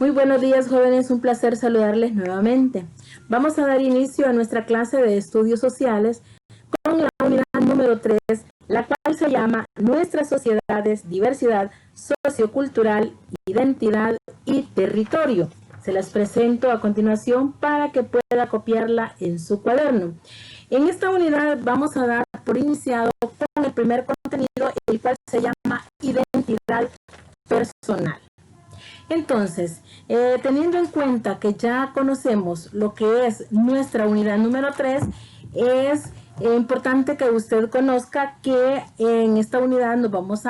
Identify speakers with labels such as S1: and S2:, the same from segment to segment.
S1: Muy buenos días, jóvenes, un placer saludarles nuevamente. Vamos a dar inicio a nuestra clase de estudios sociales con la unidad número 3, la cual se llama Nuestras sociedades, diversidad sociocultural, identidad y territorio. Se las presento a continuación para que pueda copiarla en su cuaderno. En esta unidad vamos a dar por iniciado con el primer contenido, el cual se llama identidad personal. Entonces, teniendo en cuenta que ya conocemos lo que es nuestra unidad número 3, es importante que usted conozca que en esta unidad nos vamos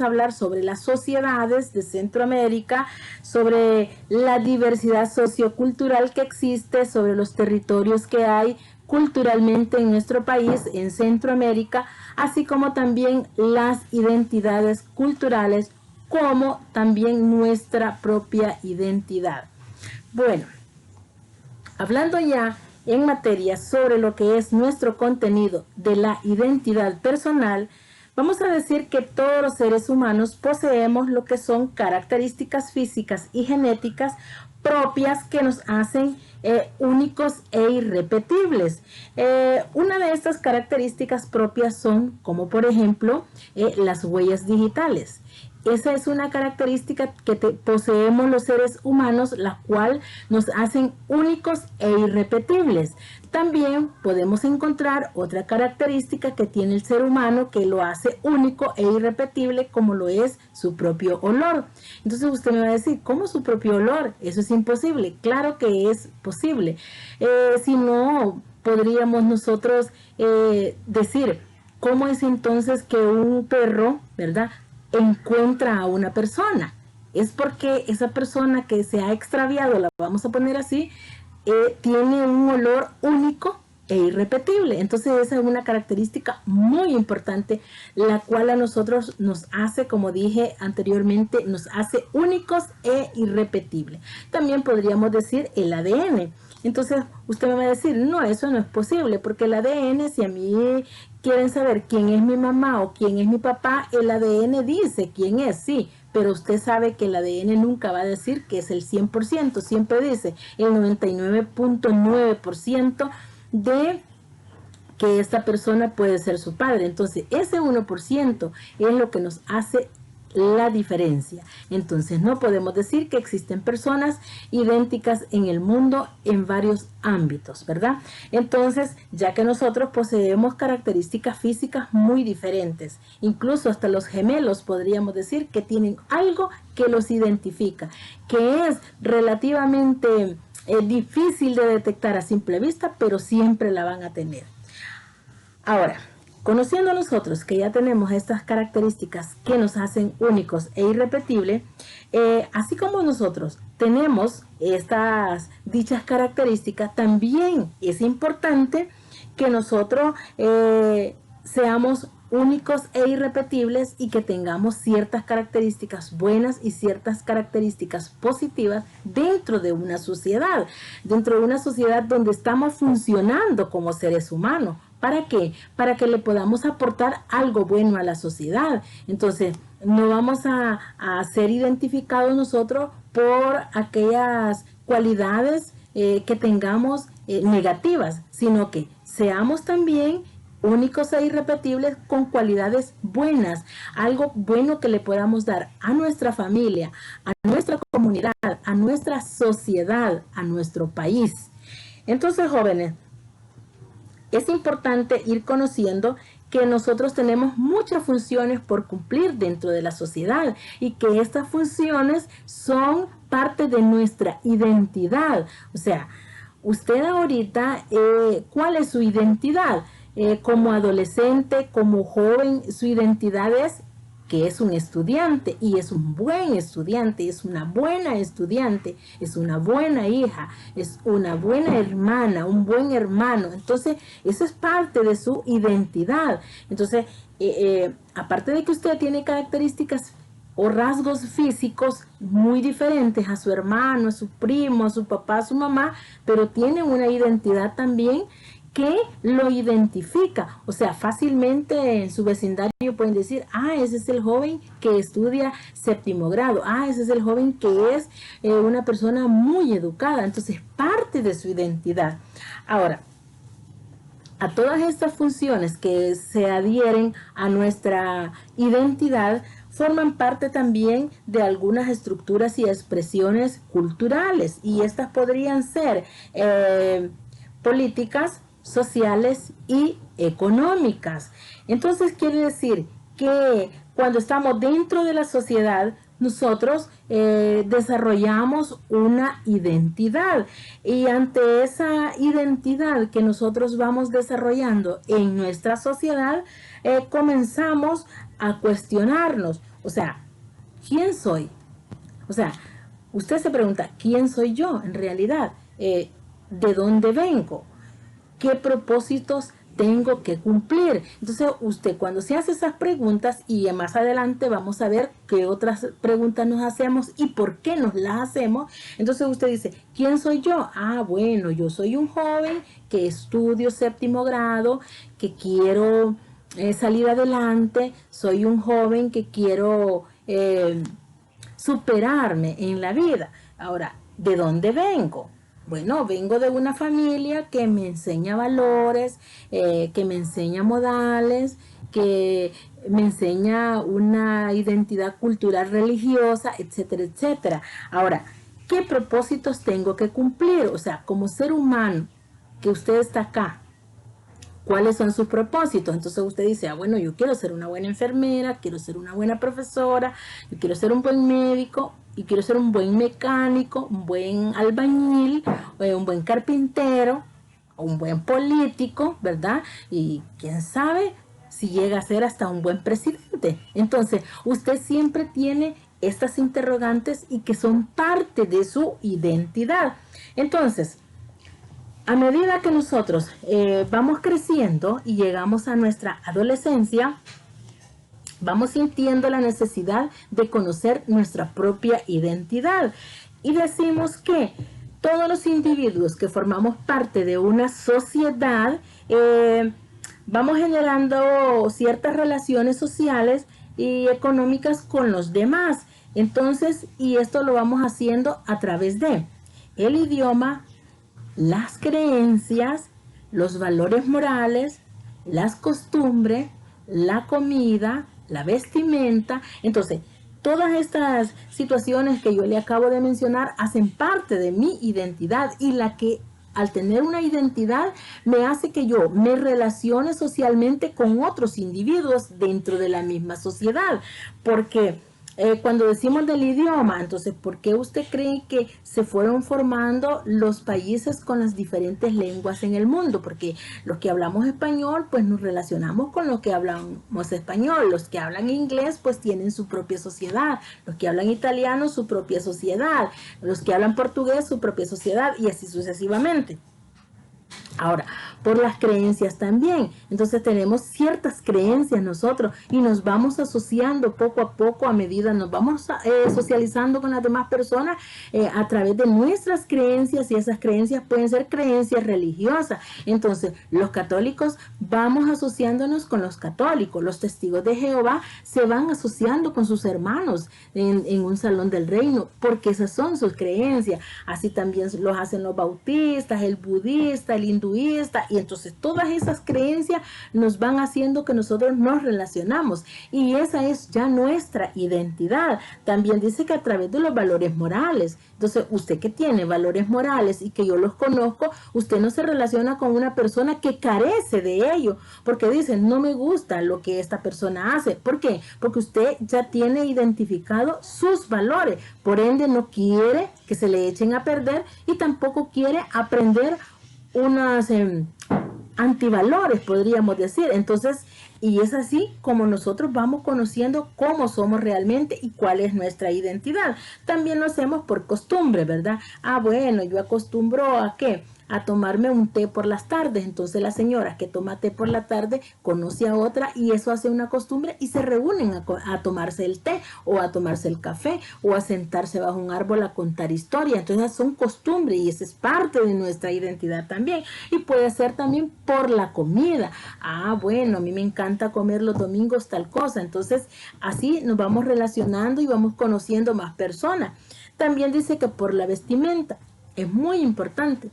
S1: a hablar sobre las sociedades de Centroamérica, sobre la diversidad sociocultural que existe, sobre los territorios que hay culturalmente en nuestro país, en Centroamérica, así como también las identidades culturales, como también nuestra propia identidad. Bueno, hablando ya en materia sobre lo que es nuestro contenido de la identidad personal, vamos a decir que todos los seres humanos poseemos lo que son características físicas y genéticas propias que nos hacen únicos e irrepetibles. Una de estas características propias son, como por ejemplo, las huellas digitales. Esa es una característica que poseemos los seres humanos, la cual nos hacen únicos e irrepetibles. También podemos encontrar otra característica que tiene el ser humano que lo hace único e irrepetible, como lo es su propio olor. Entonces usted me va a decir, ¿cómo su propio olor? Eso es imposible. Claro que es posible. Si no, podríamos nosotros decir, ¿cómo es entonces que un perro, ¿verdad?, encuentra a una persona? Es porque esa persona que se ha extraviado, la vamos a poner así, tiene un olor único e irrepetible. Entonces esa es una característica muy importante, la cual a nosotros nos hace, como dije anteriormente, nos hace únicos e irrepetibles. También podríamos decir el ADN. Entonces usted me va a decir, no, eso no es posible, porque el ADN, si a mí quieren saber quién es mi mamá o quién es mi papá, el ADN dice quién es, sí, pero usted sabe que el ADN nunca va a decir que es el 100%, siempre dice el 99.9% de que esta persona puede ser su padre. Entonces ese 1% es lo que nos hace la diferencia. Entonces no podemos decir que existen personas idénticas en el mundo en varios ámbitos, ¿verdad? Entonces, ya que nosotros poseemos características físicas muy diferentes, incluso hasta los gemelos podríamos decir que tienen algo que los identifica, que es relativamente difícil de detectar a simple vista, pero siempre la van a tener. Ahora, conociendo a nosotros que ya tenemos estas características que nos hacen únicos e irrepetibles, así como nosotros tenemos estas dichas características, también es importante que nosotros seamos únicos e irrepetibles y que tengamos ciertas características buenas y ciertas características positivas dentro de una sociedad donde estamos funcionando como seres humanos. ¿Para qué? Para que le podamos aportar algo bueno a la sociedad. Entonces, no vamos a ser identificados nosotros por aquellas cualidades que tengamos negativas, sino que seamos también únicos e irrepetibles con cualidades buenas, algo bueno que le podamos dar a nuestra familia, a nuestra comunidad, a nuestra sociedad, a nuestro país. Entonces, jóvenes, es importante ir conociendo que nosotros tenemos muchas funciones por cumplir dentro de la sociedad y que estas funciones son parte de nuestra identidad. O sea, usted ahorita, ¿cuál es su identidad? Como adolescente, como joven, su identidad es que es un estudiante y es un buen estudiante, es una buena estudiante, es una buena hija, es una buena hermana, un buen hermano. Entonces, eso es parte de su identidad. Entonces, aparte de que usted tiene características o rasgos físicos muy diferentes a su hermano, a su primo, a su papá, a su mamá, pero tiene una identidad también ¿Qué lo identifica? O sea, fácilmente en su vecindario pueden decir, ah, ese es el joven que estudia séptimo grado, ah, ese es el joven que es una persona muy educada, entonces parte de su identidad. Ahora, a todas estas funciones que se adhieren a nuestra identidad, forman parte también de algunas estructuras y expresiones culturales, y estas podrían ser políticas, sociales y económicas. Entonces quiere decir que cuando estamos dentro de la sociedad, nosotros desarrollamos una identidad, y ante esa identidad que nosotros vamos desarrollando en nuestra sociedad, comenzamos a cuestionarnos, o sea, ¿quién soy? O sea, usted se pregunta, ¿quién soy yo en realidad? ¿De dónde vengo? ¿Qué propósitos tengo que cumplir? Entonces usted, cuando se hace esas preguntas, y más adelante vamos a ver qué otras preguntas nos hacemos y por qué nos las hacemos, entonces usted dice, ¿quién soy yo? Ah, bueno, yo soy un joven que estudio séptimo grado, que quiero salir adelante, soy un joven que quiero superarme en la vida. Ahora, ¿de dónde vengo? Bueno, vengo de una familia que me enseña valores, que me enseña modales, que me enseña una identidad cultural religiosa, etcétera, etcétera. Ahora, ¿qué propósitos tengo que cumplir? O sea, como ser humano, que usted está acá, ¿cuáles son sus propósitos? Entonces usted dice, ah, bueno, yo quiero ser una buena enfermera, quiero ser una buena profesora, yo quiero ser un buen médico, y quiero ser un buen mecánico, un buen albañil, un buen carpintero, un buen político, ¿verdad? Y quién sabe si llega a ser hasta un buen presidente. Entonces, usted siempre tiene estas interrogantes y que son parte de su identidad. Entonces, a medida que nosotros vamos creciendo y llegamos a nuestra adolescencia, vamos sintiendo la necesidad de conocer nuestra propia identidad. Y decimos que todos los individuos que formamos parte de una sociedad, vamos generando ciertas relaciones sociales y económicas con los demás. Entonces, y esto lo vamos haciendo a través de el idioma, las creencias, los valores morales, las costumbres, la comida, la vestimenta. Entonces, todas estas situaciones que yo le acabo de mencionar hacen parte de mi identidad, y la que al tener una identidad me hace que yo me relacione socialmente con otros individuos dentro de la misma sociedad. Porque cuando decimos del idioma, entonces, ¿por qué usted cree que se fueron formando los países con las diferentes lenguas en el mundo? Porque los que hablamos español, pues nos relacionamos con los que hablamos español. Los que hablan inglés, pues tienen su propia sociedad. Los que hablan italiano, su propia sociedad. Los que hablan portugués, su propia sociedad, y así sucesivamente. Ahora, por las creencias también. Entonces tenemos ciertas creencias nosotros y nos vamos asociando poco a poco, a medida nos vamos socializando con las demás personas a través de nuestras creencias, y esas creencias pueden ser creencias religiosas. Entonces los católicos vamos asociándonos con los católicos, los testigos de Jehová se van asociando con sus hermanos en un salón del reino, porque esas son sus creencias. Así también los hacen los bautistas, el budista, el hinduista, y entonces todas esas creencias nos van haciendo que nosotros nos relacionamos, y esa es ya nuestra identidad. También dice que a través de los valores morales. Entonces, usted que tiene valores morales y que yo los conozco, usted no se relaciona con una persona que carece de ello, porque dice, no me gusta lo que esta persona hace. ¿Por qué? Porque usted ya tiene identificado sus valores, por ende no quiere que se le echen a perder, y tampoco quiere aprender unos antivalores, podríamos decir. Entonces, y es así como nosotros vamos conociendo cómo somos realmente y cuál es nuestra identidad. También lo hacemos por costumbre, ¿verdad? Ah, bueno, yo acostumbro a ¿qué? a tomarme un té por las tardes. Entonces la señora que toma té por la tarde conoce a otra y eso hace una costumbre y se reúnen a tomarse el té o a tomarse el café o a sentarse bajo un árbol a contar historia. Entonces son costumbres y eso es parte de nuestra identidad también. Y puede ser también por la comida. Ah, bueno, a mí me encanta comer los domingos tal cosa. Entonces así nos vamos relacionando y vamos conociendo más personas. También dice que por la vestimenta. Es muy importante.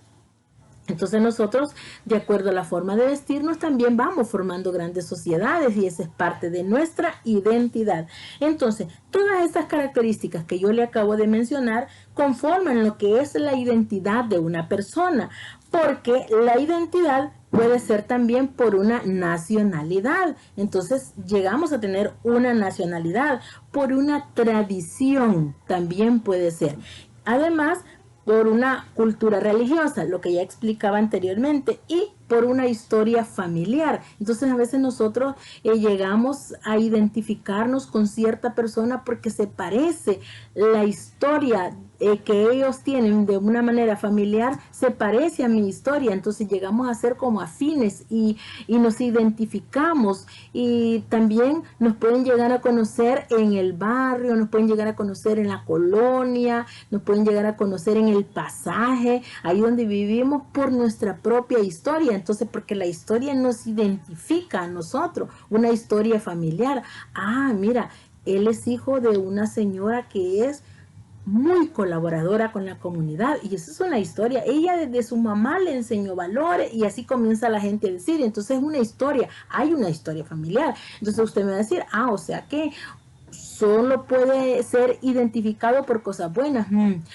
S1: Entonces nosotros, de acuerdo a la forma de vestirnos, también vamos formando grandes sociedades y esa es parte de nuestra identidad. Entonces, todas estas características que yo le acabo de mencionar conforman lo que es la identidad de una persona, porque la identidad puede ser también por una nacionalidad. Entonces, llegamos a tener una nacionalidad, por una tradición también puede ser. Además, por una cultura religiosa, lo que ya explicaba anteriormente, y por una historia familiar. Entonces a veces nosotros llegamos a identificarnos con cierta persona porque se parece la historia que ellos tienen de una manera familiar, se parece a mi historia. Entonces llegamos a ser como afines y nos identificamos y también nos pueden llegar a conocer en el barrio, nos pueden llegar a conocer en la colonia, nos pueden llegar a conocer en el pasaje, ahí donde vivimos por nuestra propia historia. Entonces, porque la historia nos identifica a nosotros, una historia familiar. Ah, mira, él es hijo de una señora que es muy colaboradora con la comunidad y esa es una historia. Ella desde su mamá le enseñó valores y así comienza la gente a decir. Entonces es una historia, hay una historia familiar. Entonces usted me va a decir, ah, o sea que solo puede ser identificado por cosas buenas.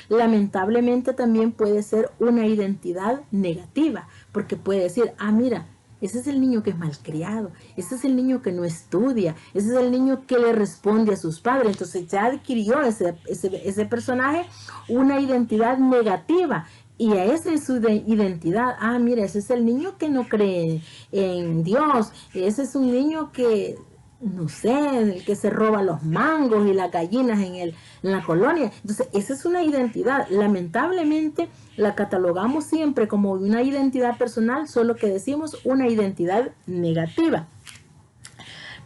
S1: Lamentablemente también puede ser una identidad negativa, porque puede decir, ah, mira, ese es el niño que es malcriado, ese es el niño que no estudia, ese es el niño que le responde a sus padres. Entonces ya adquirió ese personaje una identidad negativa. Y esa es su identidad. Ah, mira, ese es el niño que no cree en Dios. Ese es un niño que, no sé, el que se roba los mangos y las gallinas en la colonia. Entonces, esa es una identidad. Lamentablemente, la catalogamos siempre como una identidad personal, solo que decimos una identidad negativa.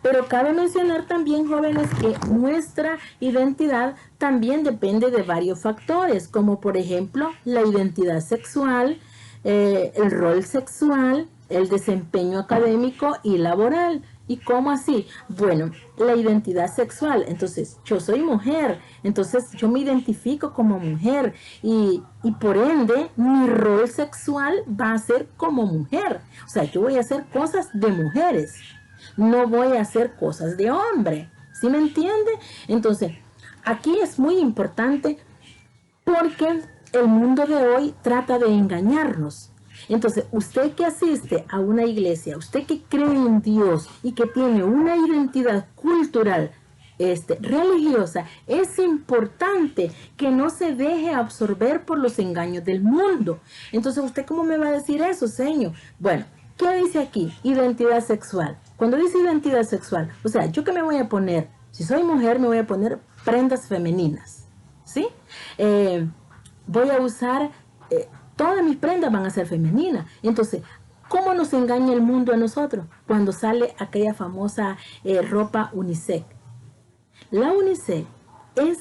S1: Pero cabe mencionar también, jóvenes, que nuestra identidad también depende de varios factores, como por ejemplo, la identidad sexual, el rol sexual, el desempeño académico y laboral. ¿Y cómo así? Bueno, la identidad sexual. Entonces, yo soy mujer, entonces yo me identifico como mujer y por ende mi rol sexual va a ser como mujer. O sea, yo voy a hacer cosas de mujeres, no voy a hacer cosas de hombre. ¿Sí me entiende? Entonces, aquí es muy importante porque el mundo de hoy trata de engañarnos. Entonces, usted que asiste a una iglesia, usted que cree en Dios y que tiene una identidad cultural, religiosa, es importante que no se deje absorber por los engaños del mundo. Entonces, ¿usted cómo me va a decir eso, señor? Bueno, ¿qué dice aquí? Identidad sexual. Cuando dice identidad sexual, o sea, ¿yo qué me voy a poner? Si soy mujer, me voy a poner prendas femeninas, ¿sí? Voy a usar... todas mis prendas van a ser femeninas. Entonces, ¿cómo nos engaña el mundo a nosotros? Cuando sale aquella famosa ropa unisex. La unisex es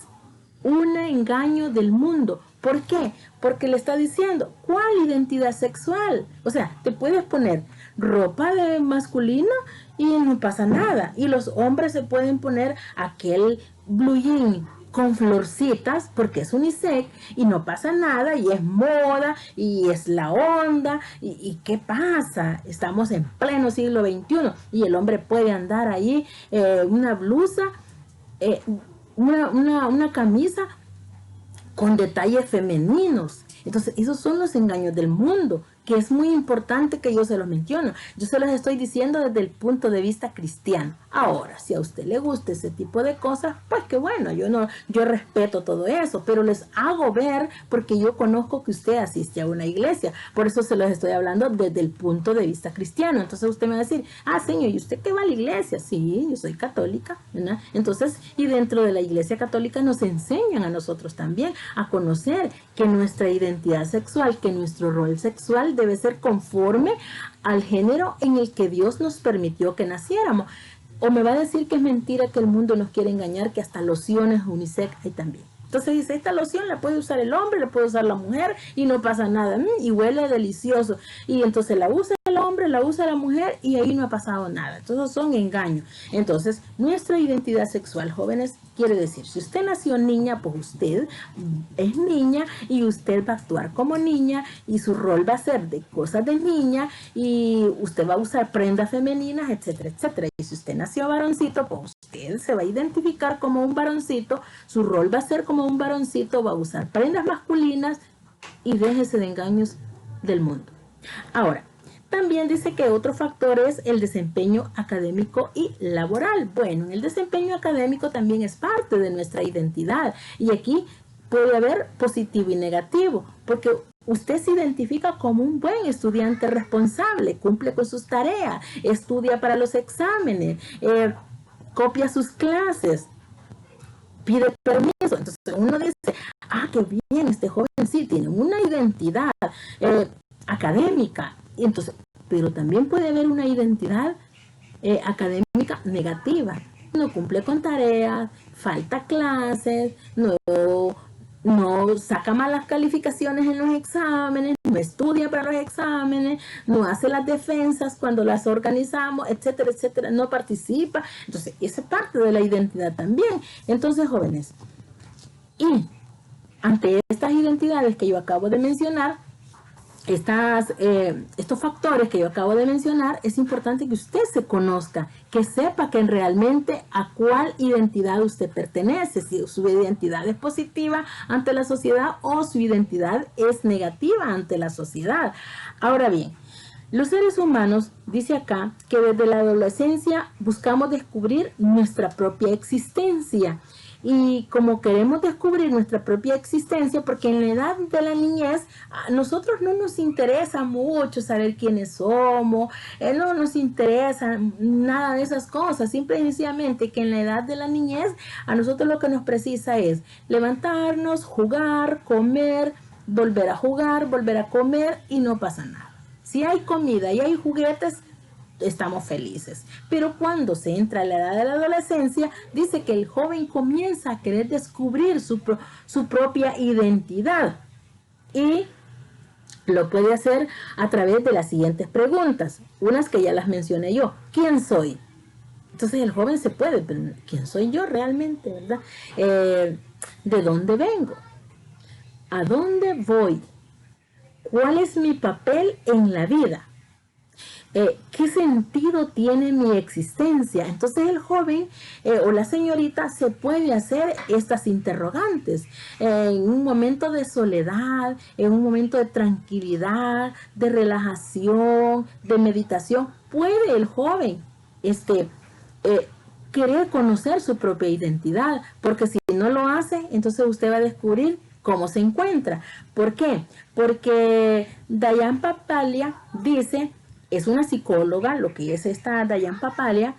S1: un engaño del mundo. ¿Por qué? Porque le está diciendo, ¿cuál identidad sexual? O sea, te puedes poner ropa de masculina y no pasa nada. Y los hombres se pueden poner aquel blue jean con florcitas porque es unisex y no pasa nada y es moda y es la onda y ¿qué pasa? Estamos en pleno siglo XXI y el hombre puede andar ahí una blusa, una camisa con detalles femeninos. Entonces esos son los engaños del mundo que es muy importante que yo se los menciono. Yo se los estoy diciendo desde el punto de vista cristiano. Ahora, si a usted le gusta ese tipo de cosas, pues qué bueno, yo respeto todo eso, pero les hago ver porque yo conozco que usted asiste a una iglesia. Por eso se los estoy hablando desde el punto de vista cristiano. Entonces usted me va a decir, señor, ¿y usted qué va a la iglesia? Sí, yo soy católica, ¿verdad? Entonces, y dentro de la iglesia católica nos enseñan a nosotros también a conocer que nuestra identidad sexual, que nuestro rol sexual debe ser conforme al género en el que Dios nos permitió que naciéramos. O me va a decir que es mentira, que el mundo nos quiere engañar, que hasta lociones unisex hay también. Entonces dice, esta loción la puede usar el hombre, la puede usar la mujer y no pasa nada. Y huele delicioso. Y entonces la usa el hombre, la usa la mujer y ahí no ha pasado nada. Entonces son engaños. Entonces nuestra identidad sexual, jóvenes, quiere decir, si usted nació niña, pues usted es niña y usted va a actuar como niña y su rol va a ser de cosas de niña y usted va a usar prendas femeninas, etcétera, etcétera. Y si usted nació varoncito, pues usted se va a identificar como un varoncito, su rol va a ser como un varoncito, va a usar prendas masculinas y déjese de engaños del mundo. Ahora, también dice que otro factor es el desempeño académico y laboral. Bueno, el desempeño académico también es parte de nuestra identidad y aquí puede haber positivo y negativo, porque usted se identifica como un buen estudiante responsable, cumple con sus tareas, estudia para los exámenes, copia sus clases, pide permiso. Entonces uno dice, qué bien, este joven sí tiene una identidad académica. Y entonces, pero también puede haber una identidad académica negativa. No cumple con tareas, falta clases, no saca malas calificaciones en los exámenes, no estudia para los exámenes, no hace las defensas cuando las organizamos, etcétera, etcétera, no participa. Entonces, esa es parte de la identidad también. Entonces, jóvenes, y ante estas identidades que yo acabo de mencionar, estos factores que yo acabo de mencionar, es importante que usted se conozca, que sepa que realmente a cuál identidad usted pertenece, si su identidad es positiva ante la sociedad o su identidad es negativa ante la sociedad. Ahora bien, los seres humanos, dice acá, que desde la adolescencia buscamos descubrir nuestra propia existencia. Y como queremos descubrir nuestra propia existencia, porque en la edad de la niñez a nosotros no nos interesa mucho saber quiénes somos, no nos interesa nada de esas cosas, simple y sencillamente que en la edad de la niñez a nosotros lo que nos precisa es levantarnos, jugar, comer, volver a jugar, volver a comer y no pasa nada. Si hay comida y hay juguetes, estamos felices. Pero cuando se entra a la edad de la adolescencia, dice que el joven comienza a querer descubrir su propia identidad. Y lo puede hacer a través de las siguientes preguntas. Unas que ya las mencioné yo. ¿Quién soy? Entonces el joven se puede, pero ¿quién soy yo realmente, verdad? ¿De dónde vengo? ¿A dónde voy? ¿Cuál es mi papel en la vida? ¿Qué sentido tiene mi existencia? Entonces el joven o la señorita se puede hacer estas interrogantes en un momento de soledad, en un momento de tranquilidad, de relajación, de meditación. Puede el joven querer conocer su propia identidad, porque si no lo hace, entonces usted va a descubrir cómo se encuentra. ¿Por qué? Porque Diane Papalia dice, es una psicóloga, lo que es esta Diane Papalia,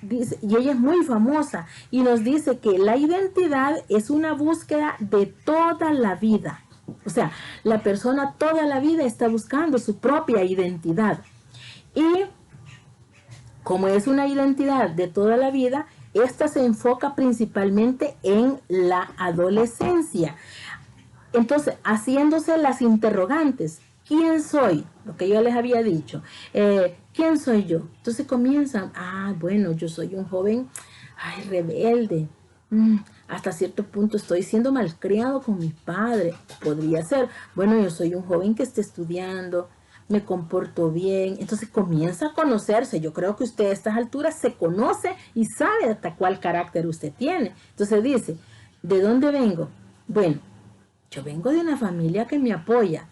S1: dice, y ella es muy famosa, y nos dice que la identidad es una búsqueda de toda la vida. O sea, la persona toda la vida está buscando su propia identidad. Y como es una identidad de toda la vida, esta se enfoca principalmente en la adolescencia. Entonces, haciéndose las interrogantes. ¿Quién soy? Lo que yo les había dicho. ¿Quién soy yo? Entonces comienzan, bueno, yo soy un joven, rebelde. Hasta cierto punto estoy siendo malcriado con mis padres. Podría ser, bueno, yo soy un joven que está estudiando, me comporto bien. Entonces comienza a conocerse. Yo creo que usted a estas alturas se conoce y sabe hasta cuál carácter usted tiene. Entonces dice, ¿de dónde vengo? Bueno, yo vengo de una familia que me apoya.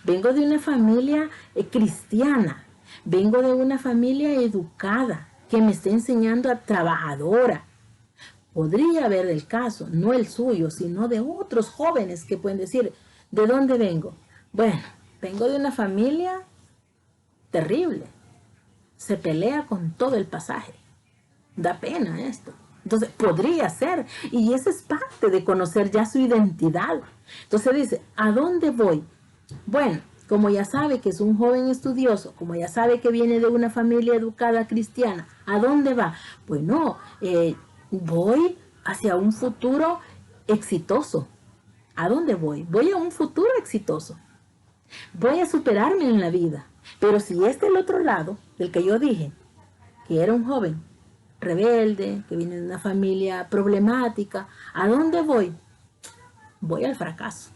S1: Vengo de una familia cristiana. Vengo de una familia educada que me está enseñando a trabajadora. Podría haber el caso, no el suyo, sino de otros jóvenes que pueden decir, ¿de dónde vengo? Bueno, vengo de una familia terrible. Se pelea con todo el pasaje. Da pena esto. Entonces, podría ser. Y eso es parte de conocer ya su identidad. Entonces dice, ¿a dónde voy? Bueno, como ya sabe que es un joven estudioso, como ya sabe que viene de una familia educada cristiana, ¿a dónde va? Bueno, voy hacia un futuro exitoso. ¿A dónde voy? Voy a un futuro exitoso. Voy a superarme en la vida. Pero si es del otro lado, del que yo dije, que era un joven rebelde, que viene de una familia problemática, ¿a dónde voy? Voy al fracaso.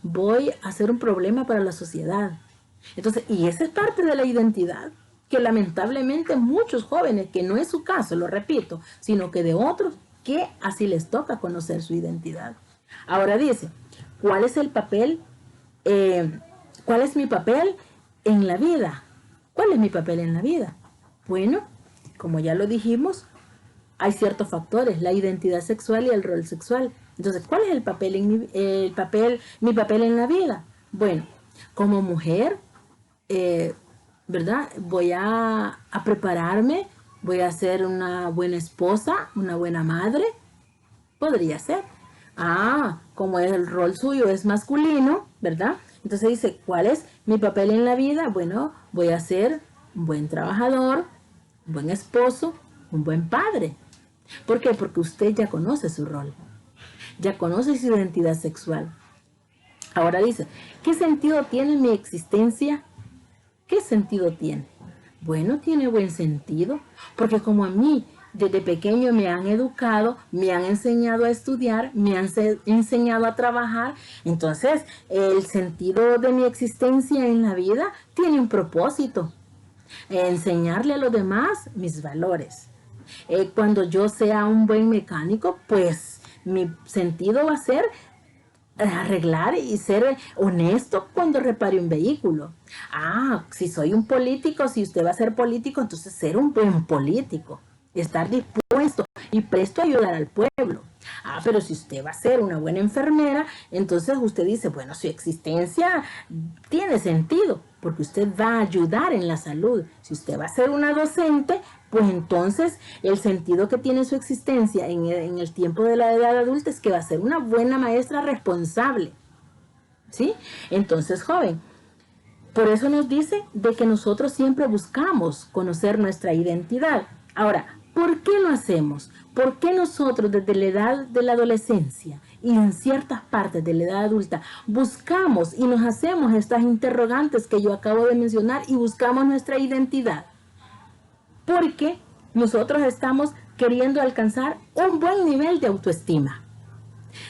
S1: Voy a ser un problema para la sociedad. Entonces, y esa es parte de la identidad que lamentablemente muchos jóvenes, que no es su caso, lo repito, sino que de otros, que así les toca conocer su identidad. Ahora dice, ¿cuál es el papel? ¿Cuál es mi papel en la vida? ¿Cuál es mi papel en la vida? Bueno, como ya lo dijimos, hay ciertos factores, la identidad sexual y el rol sexual. Entonces, ¿cuál es el papel mi papel en la vida? Bueno, como mujer, ¿verdad? Voy a prepararme, voy a ser una buena esposa, una buena madre. Podría ser. Como el rol suyo es masculino, ¿verdad? Entonces dice, ¿cuál es mi papel en la vida? Bueno, voy a ser un buen trabajador, un buen esposo, un buen padre. ¿Por qué? Porque usted ya conoce su rol, ya conoce su identidad sexual. Ahora dice, ¿qué sentido tiene mi existencia? ¿Qué sentido tiene? Bueno, tiene buen sentido, porque como a mí desde pequeño me han educado, me han enseñado a estudiar, me han enseñado a trabajar, entonces el sentido de mi existencia en la vida tiene un propósito, enseñarle a los demás mis valores. Cuando yo sea un buen mecánico, pues mi sentido va a ser arreglar y ser honesto cuando repare un vehículo. Si soy un político, si usted va a ser político, entonces ser un buen político, estar dispuesto y presto a ayudar al pueblo. Pero si usted va a ser una buena enfermera, entonces usted dice, bueno, su existencia tiene sentido, porque usted va a ayudar en la salud. Si usted va a ser una docente, pues entonces el sentido que tiene su existencia en el tiempo de la edad adulta es que va a ser una buena maestra responsable. ¿Sí? Entonces, joven, por eso nos dice de que nosotros siempre buscamos conocer nuestra identidad. Ahora, ¿por qué lo hacemos? ¿Por qué nosotros desde la edad de la adolescencia y en ciertas partes de la edad adulta buscamos y nos hacemos estas interrogantes que yo acabo de mencionar y buscamos nuestra identidad? Porque nosotros estamos queriendo alcanzar un buen nivel de autoestima.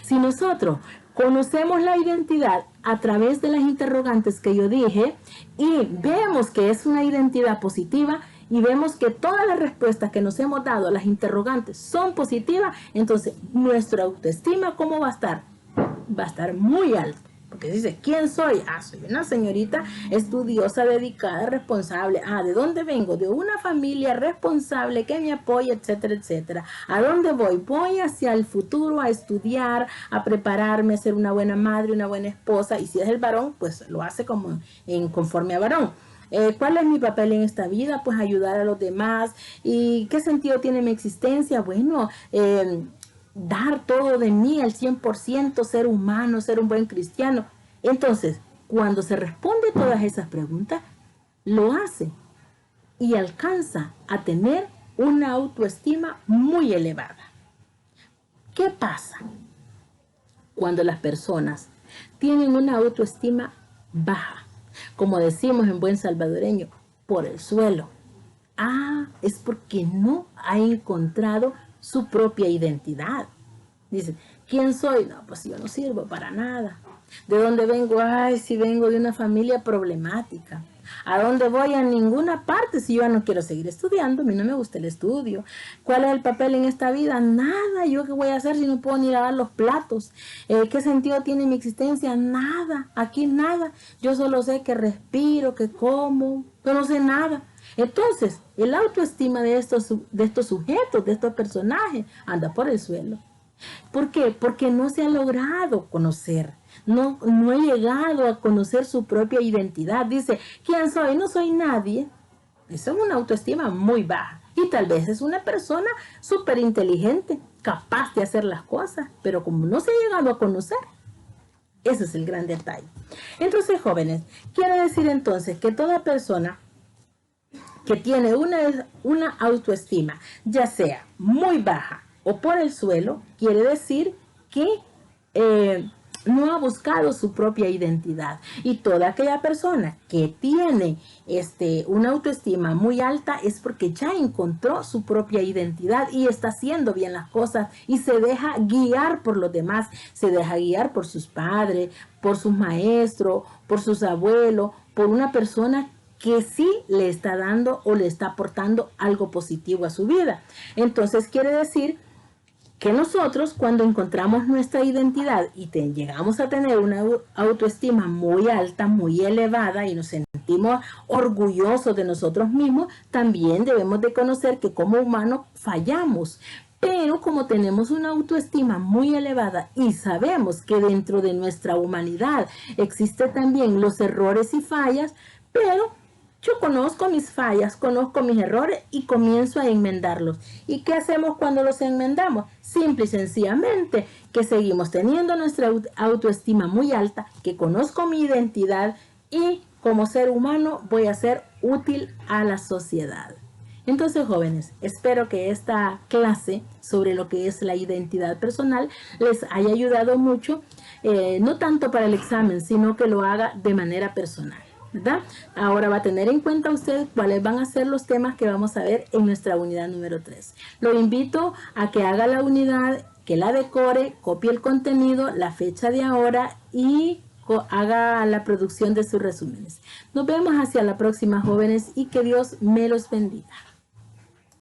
S1: Si nosotros conocemos la identidad a través de las interrogantes que yo dije y vemos que es una identidad positiva y vemos que todas las respuestas que nos hemos dado a las interrogantes son positivas, entonces nuestra autoestima, ¿cómo va a estar? Va a estar muy alta. Porque dice, ¿quién soy? Soy una señorita estudiosa, dedicada, responsable. ¿De dónde vengo? De una familia responsable que me apoya, etcétera, etcétera. ¿A dónde voy? Voy hacia el futuro a estudiar, a prepararme, a ser una buena madre, una buena esposa. Y si es el varón, pues lo hace como conforme a varón. ¿Cuál es mi papel en esta vida? Pues ayudar a los demás. ¿Y qué sentido tiene mi existencia? Bueno, dar todo de mí al 100%, ser humano, ser un buen cristiano. Entonces, cuando se responde todas esas preguntas, lo hace y alcanza a tener una autoestima muy elevada. ¿Qué pasa cuando las personas tienen una autoestima baja? Como decimos en buen salvadoreño, por el suelo. Es porque no ha encontrado su propia identidad. Dice, ¿quién soy? No, pues yo no sirvo para nada. ¿De dónde vengo? Si vengo de una familia problemática. ¿A dónde voy? A ninguna parte si yo ya no quiero seguir estudiando. A mí no me gusta el estudio. ¿Cuál es el papel en esta vida? Nada. ¿Yo qué voy a hacer si no puedo ni lavar los platos? ¿Qué sentido tiene mi existencia? Nada. Aquí nada. Yo solo sé que respiro, que como, pero no sé nada. Entonces, el autoestima de estos sujetos, de estos personajes, anda por el suelo. ¿Por qué? Porque no se ha logrado conocer. No he llegado a conocer su propia identidad. Dice, ¿quién soy? No soy nadie. Eso es una autoestima muy baja. Y tal vez es una persona súper inteligente, capaz de hacer las cosas, pero como no se ha llegado a conocer, ese es el gran detalle. Entonces, jóvenes, quiere decir entonces que toda persona que tiene una autoestima, ya sea muy baja o por el suelo, quiere decir que no ha buscado su propia identidad. Y toda aquella persona que tiene una autoestima muy alta es porque ya encontró su propia identidad y está haciendo bien las cosas y se deja guiar por los demás, se deja guiar por sus padres, por sus maestros, por sus abuelos, por una persona que sí le está dando o le está aportando algo positivo a su vida. Entonces quiere decir que nosotros cuando encontramos nuestra identidad y llegamos a tener una autoestima muy alta, muy elevada y nos sentimos orgullosos de nosotros mismos, también debemos de conocer que como humanos fallamos. Pero como tenemos una autoestima muy elevada y sabemos que dentro de nuestra humanidad existen también los errores y fallas, pero yo conozco mis fallas, conozco mis errores y comienzo a enmendarlos. ¿Y qué hacemos cuando los enmendamos? Simple y sencillamente que seguimos teniendo nuestra autoestima muy alta, que conozco mi identidad y como ser humano voy a ser útil a la sociedad. Entonces, jóvenes, espero que esta clase sobre lo que es la identidad personal les haya ayudado mucho, no tanto para el examen, sino que lo haga de manera personal, ¿verdad? Ahora va a tener en cuenta usted cuáles van a ser los temas que vamos a ver en nuestra unidad número 3. Lo invito a que haga la unidad, que la decore, copie el contenido, la fecha de ahora y haga la producción de sus resúmenes. Nos vemos hacia la próxima, jóvenes, y que Dios me los bendiga.